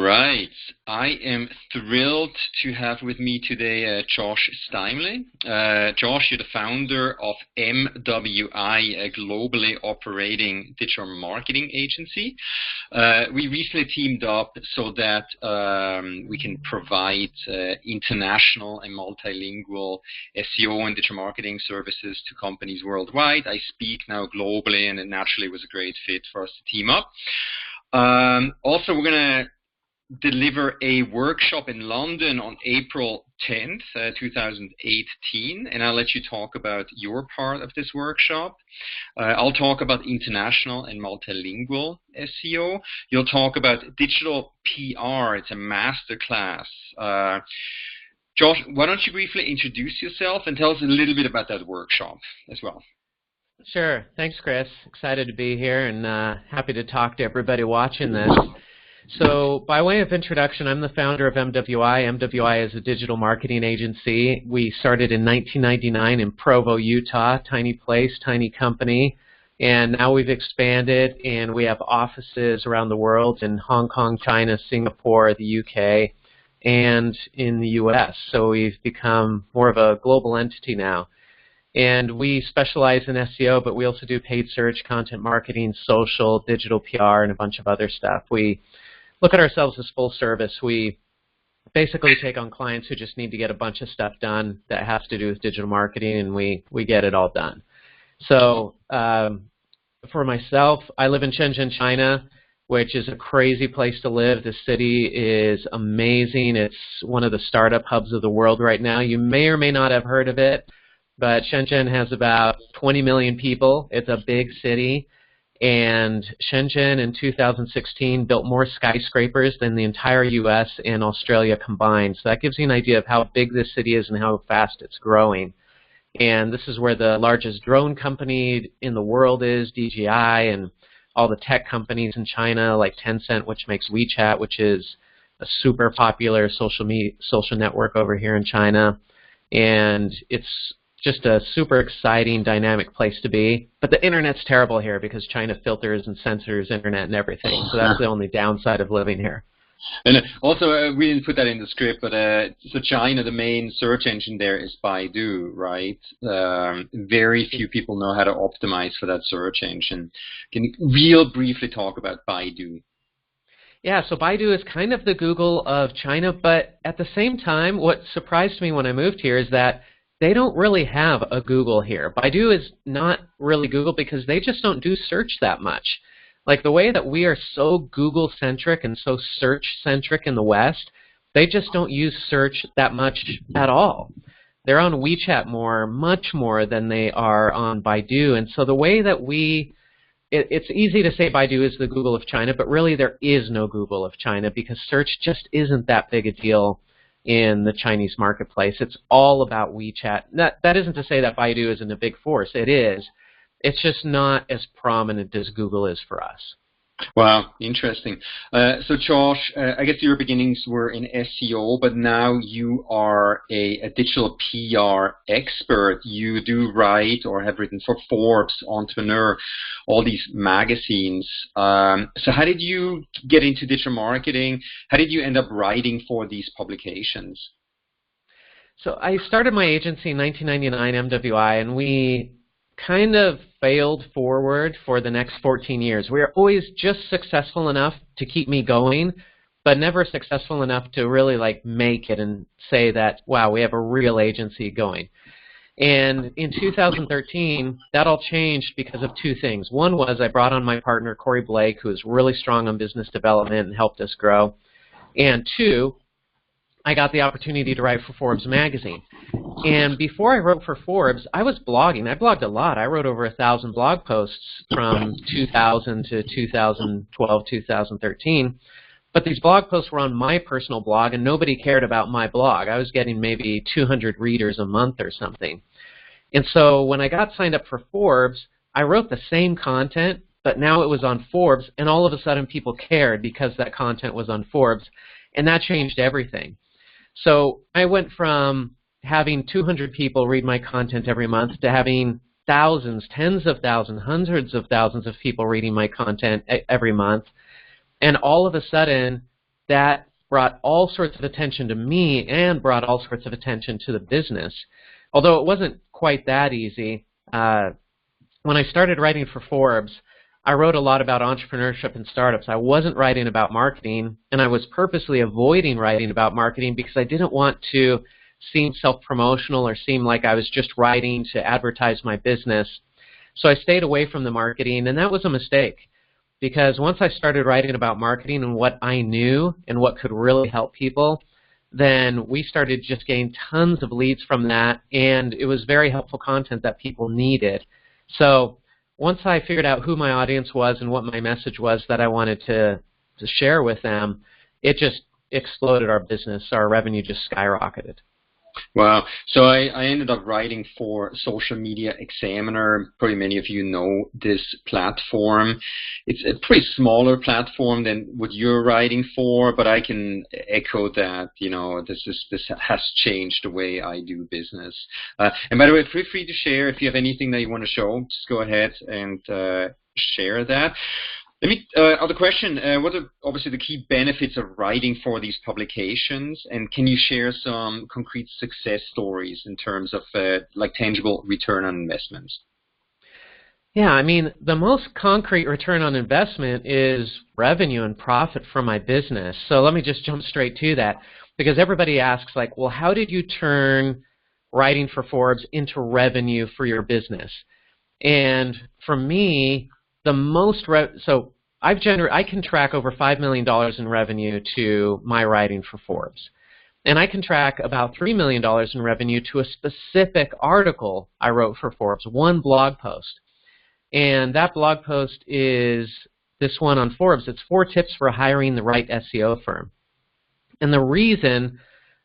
right. I am thrilled to have with me today Josh Steimle. Josh, you're the founder of MWI, a globally operating digital marketing agency. We recently teamed up so that we can provide international and multilingual SEO and digital marketing services to companies worldwide. I speak now globally, and it naturally was a great fit for us to team up. Also, we're going to deliver a workshop in London on April 10th, 2018, and I'll let you talk about your part of this workshop. I'll talk about international and multilingual SEO. You'll talk about digital PR. It's a masterclass. Josh, why don't you briefly introduce yourself and tell us a little bit about that workshop as well? Sure. Thanks, Chris. Excited to be here and happy to talk to everybody watching this. So by way of introduction, I'm the founder of MWI. MWI is a digital marketing agency. We started in 1999 in Provo, Utah, tiny place, tiny company. And now we've expanded and we have offices around the world in Hong Kong, China, Singapore, the UK, and in the US. So we've become more of a global entity now. And we specialize in SEO, but we also do paid search, content marketing, social, digital PR, and a bunch of other stuff. We look at ourselves as full service. We basically take on clients who just need to get a bunch of stuff done that has to do with digital marketing, and we get it all done. So for myself, I live in Shenzhen, China, which is a crazy place to live. The city is amazing. It's one of the startup hubs of the world right now. You may or may not have heard of it, but Shenzhen has about 20 million people. It's a big city. And Shenzhen in 2016 built more skyscrapers than the entire U.S. and Australia combined. So that gives you an idea of how big this city is and how fast it's growing. And this is where the largest drone company in the world is, DJI, and all the tech companies in China like Tencent, which makes WeChat, which is a super popular social network over here in China. And it's just a super exciting, dynamic place to be. But the internet's terrible here because China filters and censors internet and everything. So that's the only downside of living here. And also, we didn't put that in the script, but so China, the main search engine there is Baidu, right? Very few people know how to optimize for that search engine. Can you real briefly talk about Baidu? Yeah, so Baidu is kind of the Google of China, but at the same time, what surprised me when I moved here is that they don't really have a Google here. Baidu is not really Google because they just don't do search that much. Like the way that we are so Google-centric and so search-centric in the West, they just don't use search that much at all. They're on WeChat more, much more than they are on Baidu. And so the way that it's easy to say Baidu is the Google of China, but really there is no Google of China because search just isn't that big a deal in the Chinese marketplace. It's all about WeChat. That isn't to say that Baidu isn't a big force. It is. It's just not as prominent as Google is for us. Wow, interesting. So Josh, I guess your beginnings were in SEO, but now you are a digital PR expert. You do write or have written for Forbes, Entrepreneur, all these magazines. So how did you get into digital marketing? How did you end up writing for these publications? So I started my agency in 1999, MWI, and we kind of failed forward for the next 14 years. We were always just successful enough to keep me going, but never successful enough to really like make it and say that, wow, we have a real agency going. And in 2013, that all changed because of two things. One was I brought on my partner, Corey Blake, who is really strong on business development and helped us grow. And two, I got the opportunity to write for Forbes magazine. And before I wrote for Forbes, I was blogging. I blogged a lot. I wrote over 1,000 blog posts from 2000 to 2012, 2013. But these blog posts were on my personal blog, and nobody cared about my blog. I was getting maybe 200 readers a month or something. And so when I got signed up for Forbes, I wrote the same content, but now it was on Forbes, and all of a sudden people cared because that content was on Forbes, and that changed everything. So I went from having 200 people read my content every month to having thousands, tens of thousands, hundreds of thousands of people reading my content every month. And all of a sudden, that brought all sorts of attention to me and brought all sorts of attention to the business. Although it wasn't quite that easy. When I started writing for Forbes, I wrote a lot about entrepreneurship and startups. I wasn't writing about marketing, and I was purposely avoiding writing about marketing because I didn't want to seem self-promotional or seem like I was just writing to advertise my business. So I stayed away from the marketing, and that was a mistake because once I started writing about marketing and what I knew and what could really help people, then we started just getting tons of leads from that, and it was very helpful content that people needed. So once I figured out who my audience was and what my message was that I wanted to share with them, it just exploded our business. Our revenue just skyrocketed. Wow. So I ended up writing for Social Media Examiner. Probably many of you know this platform. It's a pretty smaller platform than what you're writing for, but I can echo that, this has changed the way I do business. And by the way, feel free to share if you have anything that you want to show. Just go ahead and share that. Other question, what are obviously the key benefits of writing for these publications, and can you share some concrete success stories in terms of like tangible return on investments? Yeah, I mean, the most concrete return on investment is revenue and profit from my business. So let me just jump straight to that, because everybody asks, like, well, how did you turn writing for Forbes into revenue for your business? And for me, the most so I can track over $5 million in revenue to my writing for Forbes, and I can track about $3 million in revenue to a specific article I wrote for Forbes, one blog post, and that blog post is this one on Forbes. It's 4 tips for hiring the right SEO firm, and the reason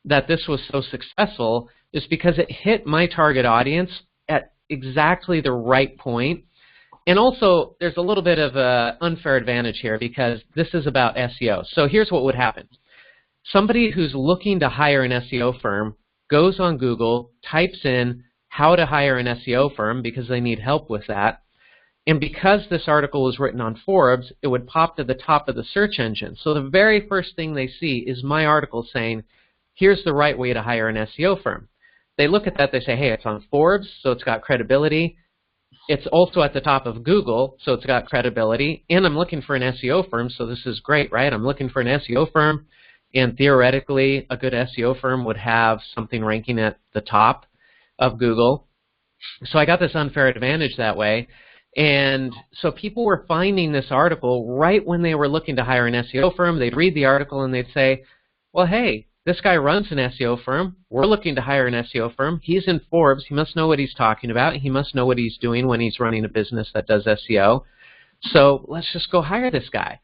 that this was so successful is because it hit my target audience at exactly the right point. And also, there's a little bit of an unfair advantage here because this is about SEO. So here's what would happen. Somebody who's looking to hire an SEO firm goes on Google, types in how to hire an SEO firm because they need help with that. And because this article was written on Forbes, it would pop to the top of the search engine. So the very first thing they see is my article saying, here's the right way to hire an SEO firm. They look at that, they say, hey, it's on Forbes, so it's got credibility. It's also at the top of Google, so it's got credibility, and I'm looking for an SEO firm, so this is great, right? I'm looking for an SEO firm, and theoretically, a good SEO firm would have something ranking at the top of Google. So I got this unfair advantage that way, and so people were finding this article right when they were looking to hire an SEO firm. They'd read the article, and they'd say, well, hey, this guy runs an SEO firm. We're looking to hire an SEO firm. He's in Forbes. He must know what he's talking about. He must know what he's doing when he's running a business that does SEO. So let's just go hire this guy.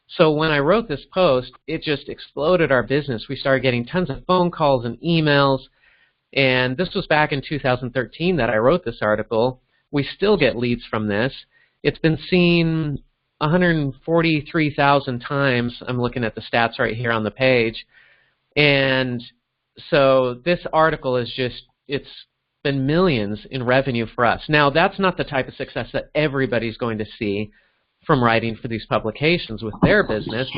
So when I wrote this post, it just exploded our business. We started getting tons of phone calls and emails. And this was back in 2013 that I wrote this article. We still get leads from this. It's been seen 143,000 times. I'm looking at the stats right here on the page. And so this article is just, it's been millions in revenue for us. Now, that's not the type of success that everybody's going to see from writing for these publications with their business,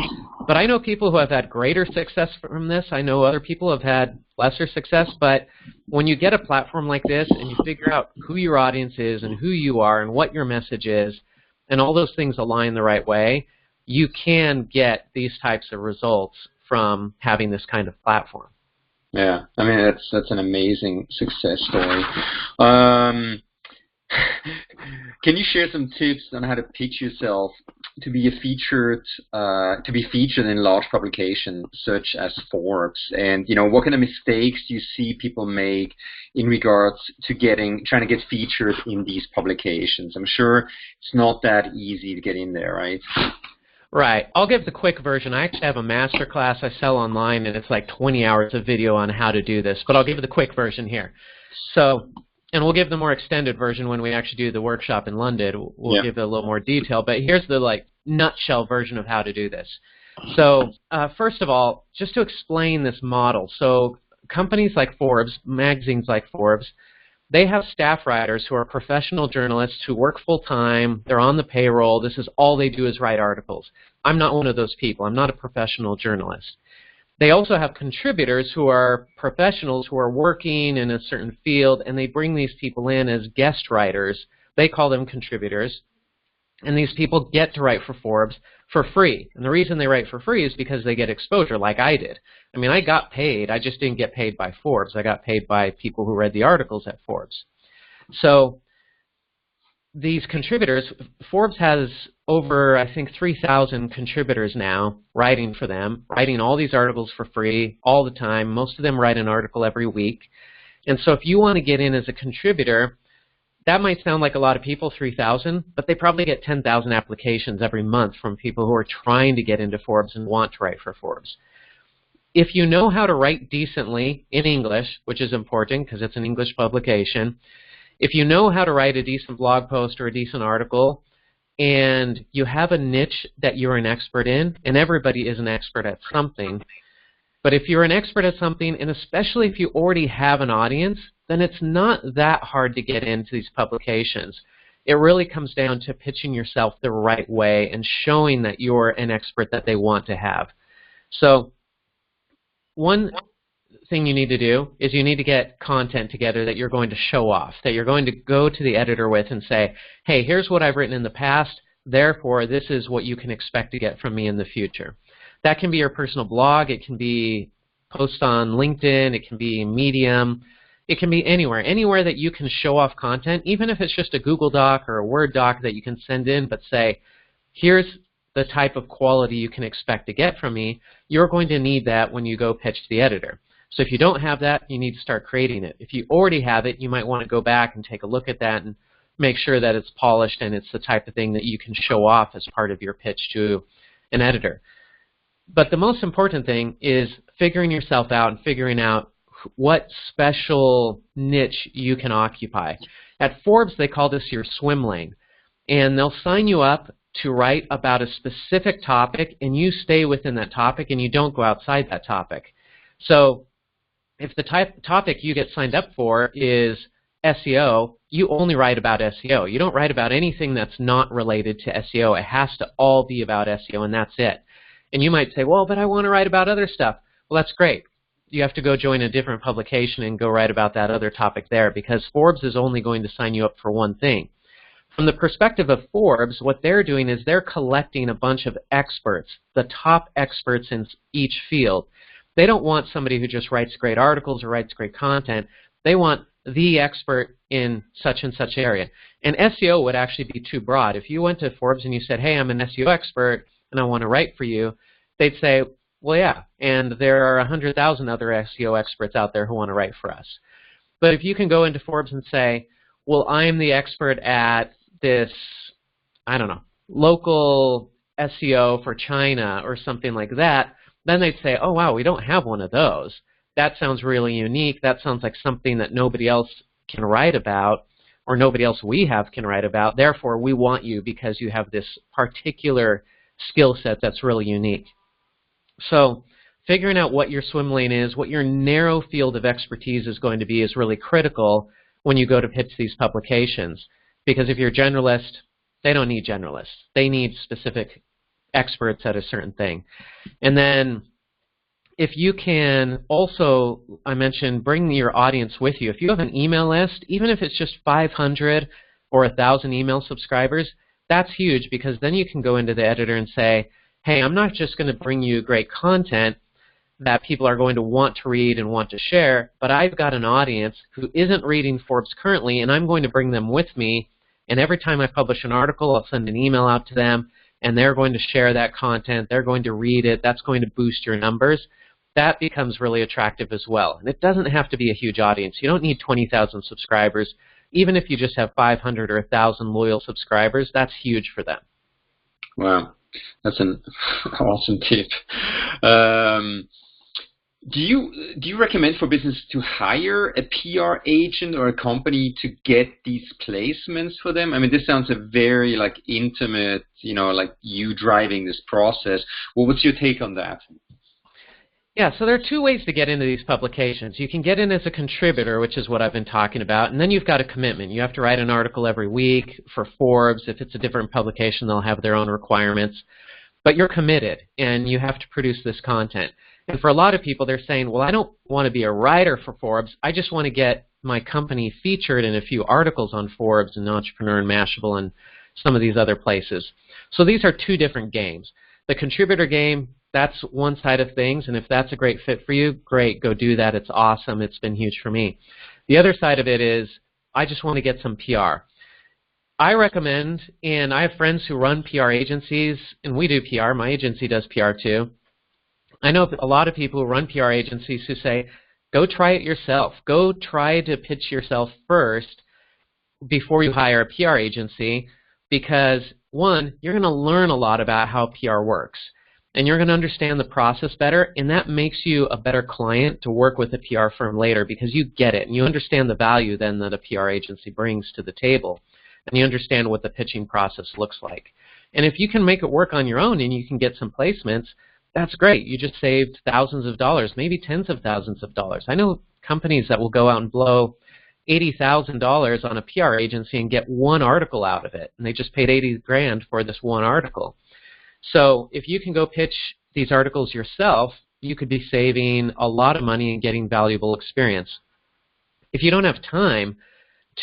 but I know people who have had greater success from this. I know other people have had lesser success, but when you get a platform like this and you figure out who your audience is and who you are and what your message is, and all those things align the right way, you can get these types of results from having this kind of platform. Yeah, I mean that's an amazing success story. Can you share some tips on how to pitch yourself to be featured in large publications such as Forbes? And what kind of mistakes do you see people make in regards to trying to get featured in these publications? I'm sure it's not that easy to get in there, right? Right. I'll give the quick version. I actually have a master class I sell online, and it's like 20 hours of video on how to do this, but I'll give you the quick version here. So, and we'll give the more extended version when we actually do the workshop in London. We'll give it a little more detail, but here's the nutshell version of how to do this. So, first of all, just to explain this model. So, companies like Forbes, magazines like Forbes, They have staff writers who are professional journalists who work full-time. They're on the payroll. This is all they do is write articles. I'm not one of those people. I'm not a professional journalist. They also have contributors who are professionals who are working in a certain field, and they bring these people in as guest writers. They call them contributors. And these people get to write for Forbes for free. And the reason they write for free is because they get exposure like I did. I mean, I got paid. I just didn't get paid by Forbes. I got paid by people who read the articles at Forbes. So these contributors, Forbes has over, I think, 3,000 contributors now writing for them, writing all these articles for free all the time. Most of them write an article every week. And so if you want to get in as a contributor, that might sound like a lot of people, 3,000, but they probably get 10,000 applications every month from people who are trying to get into Forbes and want to write for Forbes. If you know how to write decently in English, which is important because it's an English publication, if you know how to write a decent blog post or a decent article, and you have a niche that you're an expert in, and everybody is an expert at something, but if you're an expert at something, and especially if you already have an audience, then it's not that hard to get into these publications. It really comes down to pitching yourself the right way and showing that you're an expert that they want to have. So one thing you need to do is you need to get content together that you're going to show off, that you're going to go to the editor with and say, hey, here's what I've written in the past, therefore this is what you can expect to get from me in the future. That can be your personal blog, it can be posts on LinkedIn, it can be Medium, it can be anywhere that you can show off content, even if it's just a Google Doc or a Word doc that you can send in, but say, here's the type of quality you can expect to get from me. You're going to need that when you go pitch to the editor. So if you don't have that, you need to start creating it. If you already have it, you might want to go back and take a look at that and make sure that it's polished and it's the type of thing that you can show off as part of your pitch to an editor. But the most important thing is figuring yourself out and figuring out what special niche you can occupy. At Forbes, they call this your swim lane. And they'll sign you up to write about a specific topic, and you stay within that topic, and you don't go outside that topic. So if the topic you get signed up for is SEO, you only write about SEO. You don't write about anything that's not related to SEO. It has to all be about SEO, and that's it. And you might say, well, but I want to write about other stuff. Well, that's great. You have to go join a different publication and go write about that other topic there, because Forbes is only going to sign you up for one thing. From the perspective of Forbes, what they're doing is they're collecting a bunch of experts, the top experts in each field. They don't want somebody who just writes great articles or writes great content. They want the expert in such and such area. And SEO would actually be too broad. If you went to Forbes and you said, hey, I'm an SEO expert and I want to write for you, they'd say, well, yeah, and there are 100,000 other SEO experts out there who want to write for us. But if you can go into Forbes and say, well, I'm the expert at this, I don't know, local SEO for China or something like that, then they'd say, oh, wow, we don't have one of those. That sounds really unique. That sounds like something that nobody else can write about, or nobody else we have can write about. Therefore, we want you because you have this particular skill set that's really unique. So figuring out what your swim lane is, what your narrow field of expertise is going to be, is really critical when you go to pitch these publications. Because if you're a generalist, they don't need generalists. They need specific experts at a certain thing. And then if you can also, I mentioned, bring your audience with you. If you have an email list, even if it's just 500 or 1,000 email subscribers, that's huge, because then you can go into the editor and say, hey, I'm not just going to bring you great content that people are going to want to read and want to share, but I've got an audience who isn't reading Forbes currently, and I'm going to bring them with me. And every time I publish an article, I'll send an email out to them, and they're going to share that content. They're going to read it. That's going to boost your numbers. That becomes really attractive as well. And it doesn't have to be a huge audience. You don't need 20,000 subscribers. Even if you just have 500 or 1,000 loyal subscribers, that's huge for them. Wow, that's an awesome tip. Do you recommend for business to hire a PR agent or a company to get these placements for them? I mean, this sounds a very like intimate, like you driving this process. Well, what's your take on that? Yeah, so there are two ways to get into these publications. You can get in as a contributor, which is what I've been talking about, and then you've got a commitment. You have to write an article every week for Forbes. If it's a different publication, they'll have their own requirements. But you're committed, and you have to produce this content. And for a lot of people, they're saying, well, I don't want to be a writer for Forbes. I just want to get my company featured in a few articles on Forbes and Entrepreneur and Mashable and some of these other places. So these are two different games. The contributor game, that's one side of things, and if that's a great fit for you, great, go do that. It's awesome. It's been huge for me. The other side of it is, I just want to get some PR. I recommend, and I have friends who run PR agencies, and we do PR. My agency does PR too. I know a lot of people who run PR agencies who say, go try it yourself. Go try to pitch yourself first before you hire a PR agency, because one, you're going to learn a lot about how PR works. And you're going to understand the process better, and that makes you a better client to work with a PR firm later because you get it, and you understand the value then that a PR agency brings to the table, and you understand what the pitching process looks like. And if you can make it work on your own and you can get some placements, that's great. You just saved thousands of dollars, maybe tens of thousands of dollars. I know companies that will go out and blow $80,000 on a PR agency and get one article out of it, and they just paid $80,000 for this one article. So if you can go pitch these articles yourself, you could be saving a lot of money and getting valuable experience. If you don't have time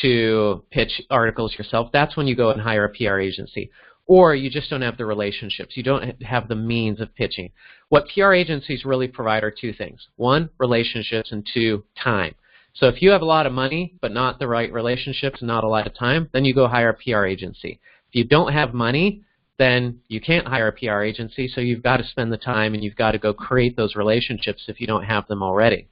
to pitch articles yourself, that's when you go and hire a PR agency. Or you just don't have the relationships. You don't have the means of pitching. What PR agencies really provide are two things. One, relationships, and two, time. So if you have a lot of money but not the right relationships and not a lot of time, then you go hire a PR agency. If you don't have money, then you can't hire a PR agency, so you've got to spend the time and you've got to go create those relationships if you don't have them already.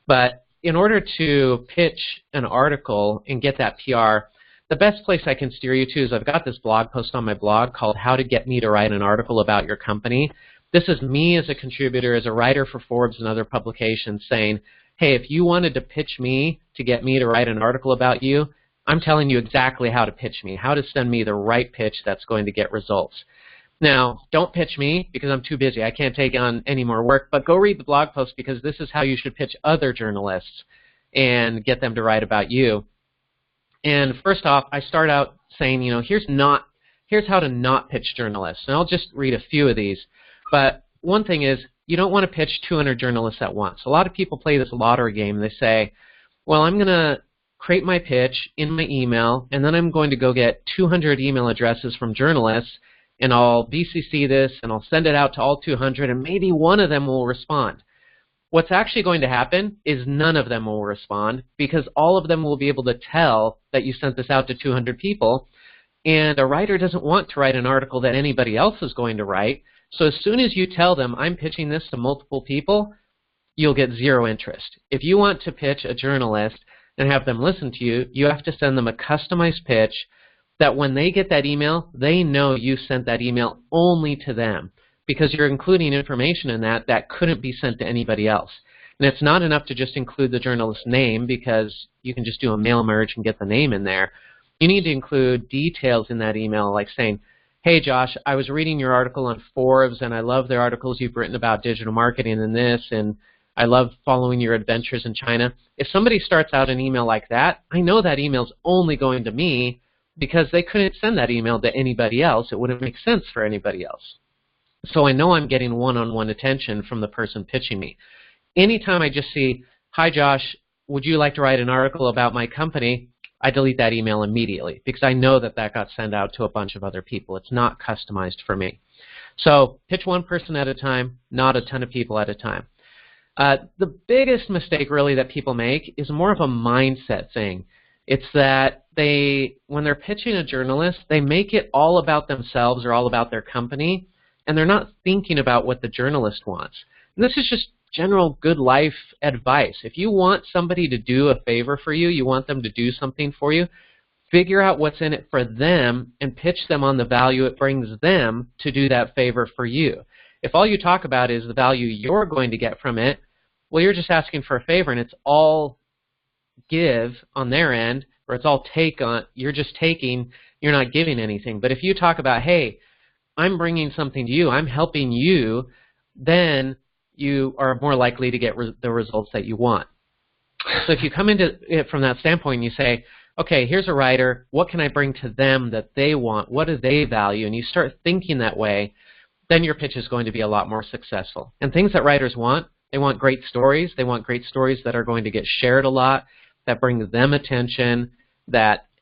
But in order to pitch an article and get that PR, the best place I can steer you to is I've got this blog post on my blog called How to Get Me to Write an Article About Your Company. This is me as a contributor, as a writer for Forbes and other publications saying, hey, if you wanted to pitch me to get me to write an article about you, I'm telling you exactly how to pitch me, how to send me the right pitch that's going to get results. Now, don't pitch me because I'm too busy. I can't take on any more work, but go read the blog post because this is how you should pitch other journalists and get them to write about you. And first off, I start out saying, here's how to not pitch journalists. And I'll just read a few of these. But one thing is, you don't want to pitch 200 journalists at once. A lot of people play this lottery game. They say, well, I'm going to create my pitch in my email, and then I'm going to go get 200 email addresses from journalists, and I'll BCC this, and I'll send it out to all 200, and maybe one of them will respond. What's actually going to happen is none of them will respond because all of them will be able to tell that you sent this out to 200 people, and a writer doesn't want to write an article that anybody else is going to write. So as soon as you tell them, I'm pitching this to multiple people, you'll get zero interest. If you want to pitch a journalist and have them listen to you, you have to send them a customized pitch that when they get that email, they know you sent that email only to them because you're including information in that that couldn't be sent to anybody else. And it's not enough to just include the journalist's name because you can just do a mail merge and get the name in there. You need to include details in that email like saying, hey Josh, I was reading your article on Forbes and I love the articles you've written about digital marketing and this, and I love following your adventures in China. If somebody starts out an email like that, I know that email's only going to me because they couldn't send that email to anybody else. It wouldn't make sense for anybody else. So I know I'm getting one-on-one attention from the person pitching me. Anytime I just see, hi Josh, would you like to write an article about my company? I delete that email immediately because I know that that got sent out to a bunch of other people. It's not customized for me. So pitch one person at a time, not a ton of people at a time. The biggest mistake really that people make is more of a mindset thing. It's that when they're pitching a journalist, they make it all about themselves or all about their company, and they're not thinking about what the journalist wants. And this is just general good life advice. If you want somebody to do a favor for you, you want them to do something for you, figure out what's in it for them and pitch them on the value it brings them to do that favor for you. If all you talk about is the value you're going to get from it, well, you're just asking for a favor and it's all give on their end, or it's all take on, you're just taking, you're not giving anything. But if you talk about, hey, I'm bringing something to you, I'm helping you, then you are more likely to get the results that you want. So if you come into it from that standpoint and you say, okay, here's a writer, what can I bring to them that they want? What do they value? And you start thinking that way, then your pitch is going to be a lot more successful. And things that writers want, they want great stories. They want great stories that are going to get shared a lot, that bring them attention,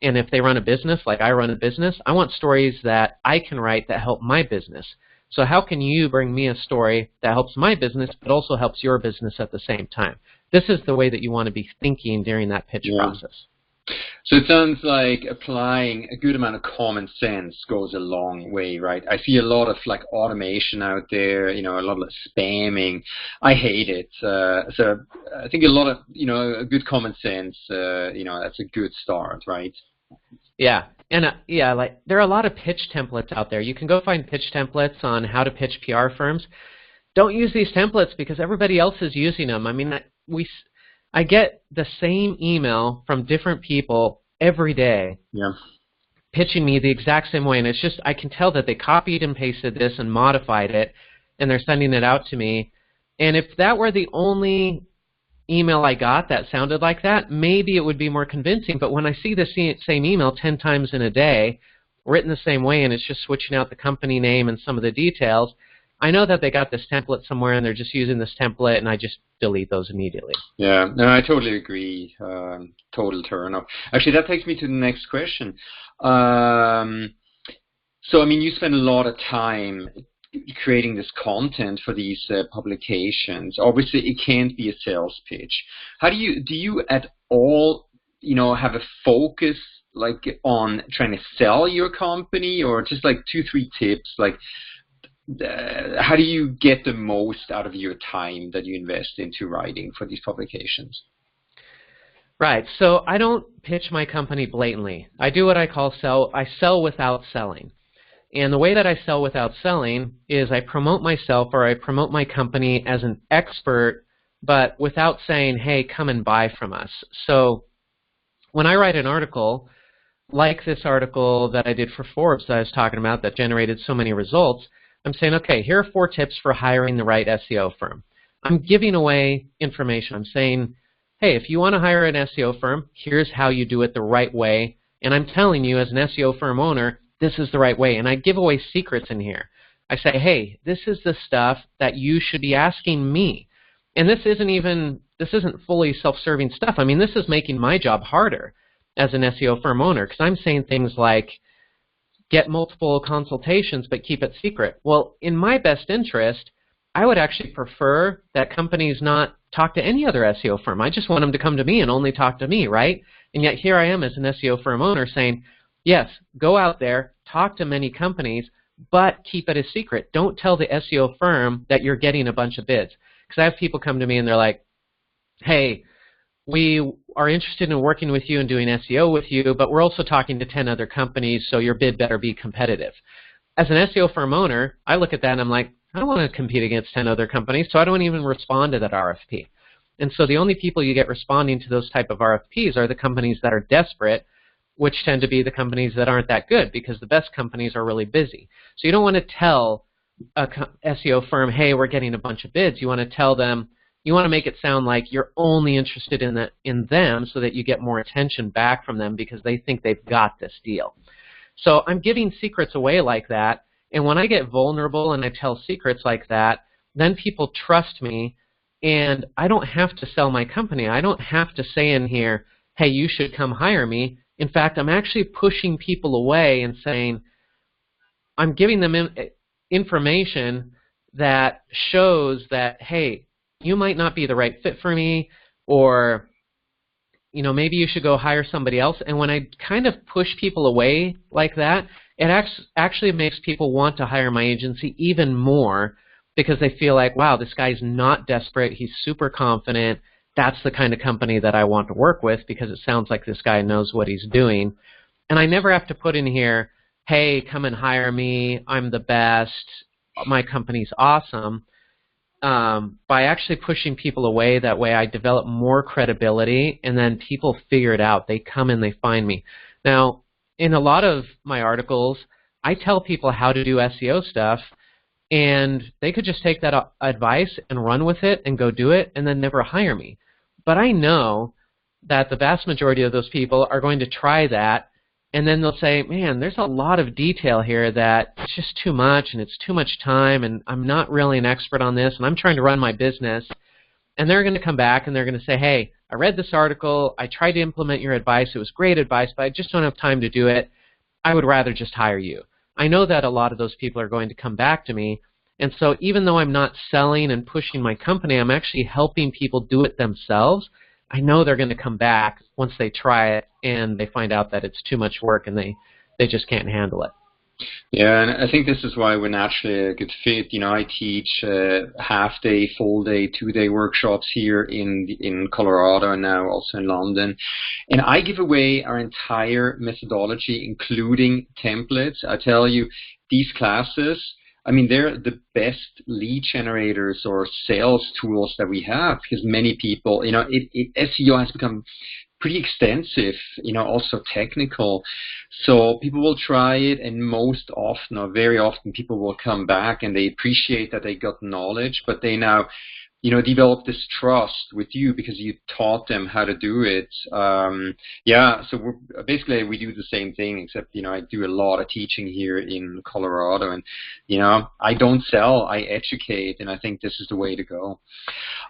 and if they run a business, like I run a business, I want stories that I can write that help my business. So how can you bring me a story that helps my business but also helps your business at the same time? This is the way that you want to be thinking during that pitch process. So it sounds like applying a good amount of common sense goes a long way, right? I see a lot of like automation out there, a lot of like, spamming. I hate it. So I think a lot of, a good common sense, that's a good start, right? Yeah. And like there are a lot of pitch templates out there. You can go find pitch templates on how to pitch PR firms. Don't use these templates because everybody else is using them. I mean, I get the same email from different people every day pitching me the exact same way. And it's just, I can tell that they copied and pasted this and modified it, and they're sending it out to me. And if that were the only email I got that sounded like that, maybe it would be more convincing. But when I see the same email 10 times in a day, written the same way, and it's just switching out the company name and some of the details, I know that they got this template somewhere and they're just using this template, and I just delete those immediately. Yeah, no, I totally agree. Total turn off. Actually, that takes me to the next question. So, I mean, you spend a lot of time creating this content for these publications. Obviously, it can't be a sales pitch. How do you at all, have a focus like on trying to sell your company, or just like 2-3 tips, like how do you get the most out of your time that you invest into writing for these publications? Right. So I don't pitch my company blatantly. I do what I call I sell without selling. And the way that I sell without selling is I promote myself, or I promote my company as an expert, but without saying, hey, come and buy from us. So when I write an article, like this article that I did for Forbes that I was talking about that generated so many results, I'm saying, okay, here are 4 tips for hiring the right SEO firm. I'm giving away information. I'm saying, hey, if you want to hire an SEO firm, here's how you do it the right way. And I'm telling you, as an SEO firm owner, this is the right way. And I give away secrets in here. I say, hey, this is the stuff that you should be asking me. And this isn't fully self-serving stuff. I mean, this is making my job harder as an SEO firm owner, because I'm saying things like, get multiple consultations, but keep it secret. Well, in my best interest, I would actually prefer that companies not talk to any other SEO firm. I just want them to come to me and only talk to me, right? And yet here I am as an SEO firm owner saying, yes, go out there, talk to many companies, but keep it a secret. Don't tell the SEO firm that you're getting a bunch of bids. Because I have people come to me and they're like, hey, we are interested in working with you and doing SEO with you, but we're also talking to 10 other companies, so your bid better be competitive. As an SEO firm owner, I look at that and I'm like, I don't want to compete against 10 other companies, so I don't even respond to that RFP. And so the only people you get responding to those type of RFPs are the companies that are desperate, which tend to be the companies that aren't that good, because the best companies are really busy. So you don't want to tell a SEO firm, hey, we're getting a bunch of bids. You want to tell them, you want to make it sound like you're only interested in them so that you get more attention back from them because they think they've got this deal. So I'm giving secrets away like that, and when I get vulnerable and I tell secrets like that, then people trust me, and I don't have to sell my company. I don't have to say in here, hey, you should come hire me. In fact, I'm actually pushing people away and saying, I'm giving them information that shows that, hey, you might not be the right fit for me, or maybe you should go hire somebody else. And when I kind of push people away like that, it actually makes people want to hire my agency even more, because they feel like, wow, this guy's not desperate, he's super confident, that's the kind of company that I want to work with, because it sounds like this guy knows what he's doing. And I never have to put in here, hey, come and hire me, I'm the best, my company's awesome. By actually pushing people away, that way I develop more credibility, and then people figure it out. They come and they find me. Now, in a lot of my articles, I tell people how to do SEO stuff, And they could just take that advice and run with it and go do it and then never hire me. But I know that the vast majority of those people are going to try that, and then they'll say, man, there's a lot of detail here that it's just too much and it's too much time and I'm not really an expert on this and I'm trying to run my business. And they're going to come back and they're going to say, hey, I read this article, I tried to implement your advice, it was great advice, but I just don't have time to do it. I would rather just hire you. I know that a lot of those people are going to come back to me, and so even though I'm not selling and pushing my company, I'm actually helping people do it themselves. I know they're going to come back once they try it and they find out that it's too much work and they just can't handle it. Yeah, and I think this is why we're naturally a good fit. You know, I teach half-day, full-day, 2-day workshops here in Colorado and now also in London. And I give away our entire methodology, including templates. I tell you, these classes, I mean, they're the best lead generators or sales tools that we have, because many people, you know, SEO has become pretty extensive, you know, also technical. So people will try it, and most often, or very often, people will come back and they appreciate that they got knowledge, but they now, you know, develop this trust with you because you taught them how to do it. Yeah, so basically we do the same thing, except, you know, I do a lot of teaching here in Colorado, and, you know, I don't sell, I educate, and I think this is the way to go.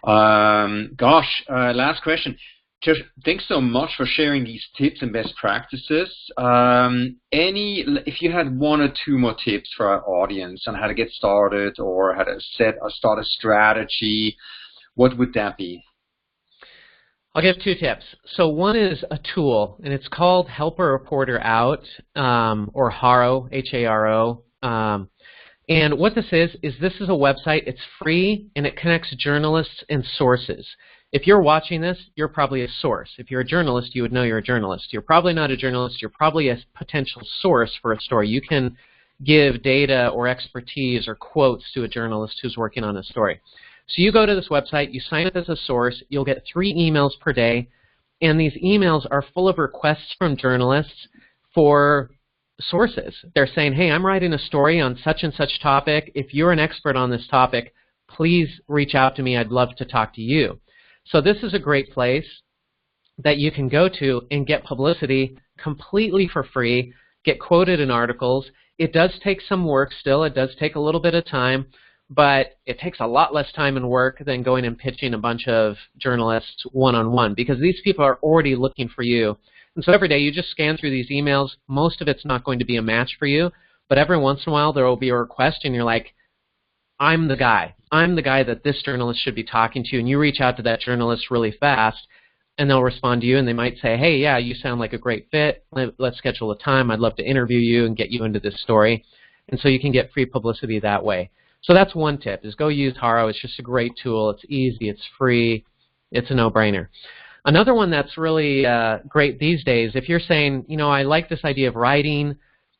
Last question. Jeff, thanks so much for sharing these tips and best practices. If you had 1 or 2 more tips for our audience on how to get started or how to start a strategy, what would that be? I'll give 2 tips. So one is a tool, and it's called Help a Reporter Out, or HARO, H-A-R-O. And what this is this is a website. It's free, and it connects journalists and sources. If you're watching this, you're probably a source. If you're a journalist, you would know you're a journalist. You're probably not a journalist. You're probably a potential source for a story. You can give data or expertise or quotes to a journalist who's working on a story. So you go to this website, you sign up as a source, you'll get 3 emails per day, and these emails are full of requests from journalists for sources. They're saying, hey, I'm writing a story on such and such topic. If you're an expert on this topic, please reach out to me. I'd love to talk to you. So this is a great place that you can go to and get publicity completely for free, get quoted in articles. It does take some work still. It does take a little bit of time, but it takes a lot less time and work than going and pitching a bunch of journalists one-on-one, because these people are already looking for you. And so every day you just scan through these emails. Most of it's not going to be a match for you, but every once in a while there will be a request and you're like, I'm the guy. I'm the guy that this journalist should be talking to, and you reach out to that journalist really fast, and they'll respond to you, and they might say, hey, yeah, you sound like a great fit. Let's schedule a time. I'd love to interview you and get you into this story. And so you can get free publicity that way. So that's one tip, is go use HARO. It's just a great tool. It's easy. It's free. It's a no-brainer. Another one that's really great these days, if you're saying, you know, I like this idea of writing,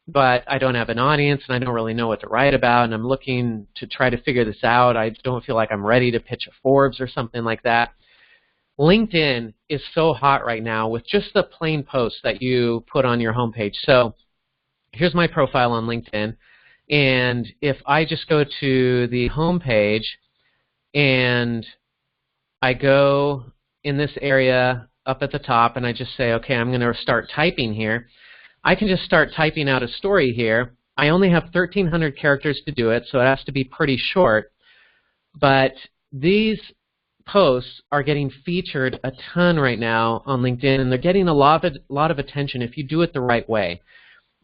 but I don't have an audience and I don't really know what to write about, and I'm looking to try to figure this out. I don't feel like I'm ready to pitch a Forbes or something like that. LinkedIn is so hot right now with just the plain posts that you put on your homepage. So here's my profile on LinkedIn, and if I just go to the homepage and I go in this area up at the top and I just say, okay, I'm going to start typing here, I can just start typing out a story here. I only have 1,300 characters to do it, so it has to be pretty short. But these posts are getting featured a ton right now on LinkedIn, and they're getting a lot of attention if you do it the right way.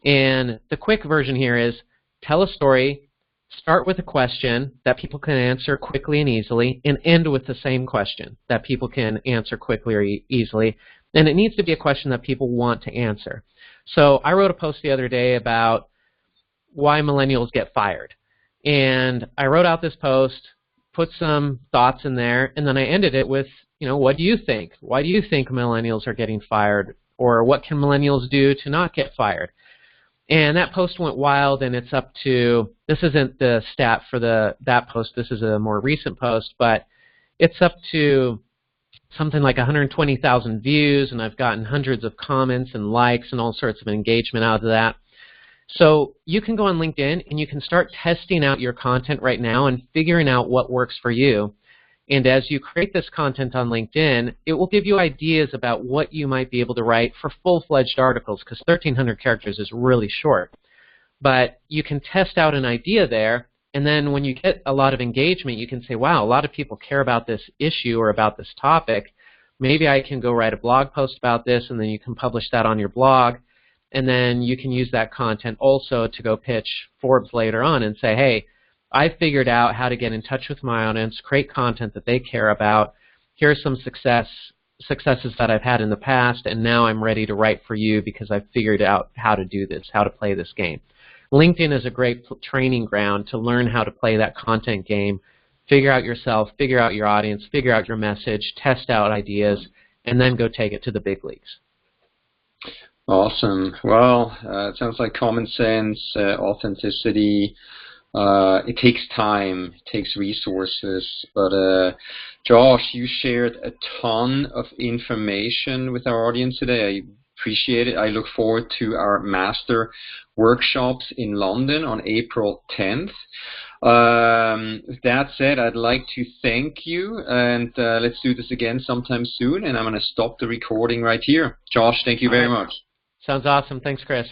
And the quick version here is tell a story, start with a question that people can answer quickly and easily, and end with the same question that people can answer quickly or easily. And it needs to be a question that people want to answer. So I wrote a post the other day about why millennials get fired. And I wrote out this post, put some thoughts in there, and then I ended it with, you know, what do you think? Why do you think millennials are getting fired? Or what can millennials do to not get fired? And that post went wild, and it's up to, this isn't the stat for that post, this is a more recent post, but it's up to something like 120,000 views, and I've gotten hundreds of comments and likes and all sorts of engagement out of that. So you can go on LinkedIn and you can start testing out your content right now and figuring out what works for you. And as you create this content on LinkedIn, it will give you ideas about what you might be able to write for full-fledged articles, because 1,300 characters is really short. But you can test out an idea there, and then when you get a lot of engagement, you can say, wow, a lot of people care about this issue or about this topic. Maybe I can go write a blog post about this, and then you can publish that on your blog. And then you can use that content also to go pitch Forbes later on and say, hey, I figured out how to get in touch with my audience, create content that they care about. Here's some successes that I've had in the past, and now I'm ready to write for you because I've figured out how to do this, how to play this game. LinkedIn is a great training ground to learn how to play that content game, figure out yourself, figure out your audience, figure out your message, test out ideas, and then go take it to the big leagues. Awesome. Well, it sounds like common sense, authenticity. It takes time, it takes resources, but Josh, you shared a ton of information with our audience today. I appreciate it. I look forward to our master workshops in London on April 10th. With that said, I'd like to thank you, and let's do this again sometime soon, and I'm going to stop the recording right here. Josh, thank you very much. Sounds awesome. Thanks, Chris.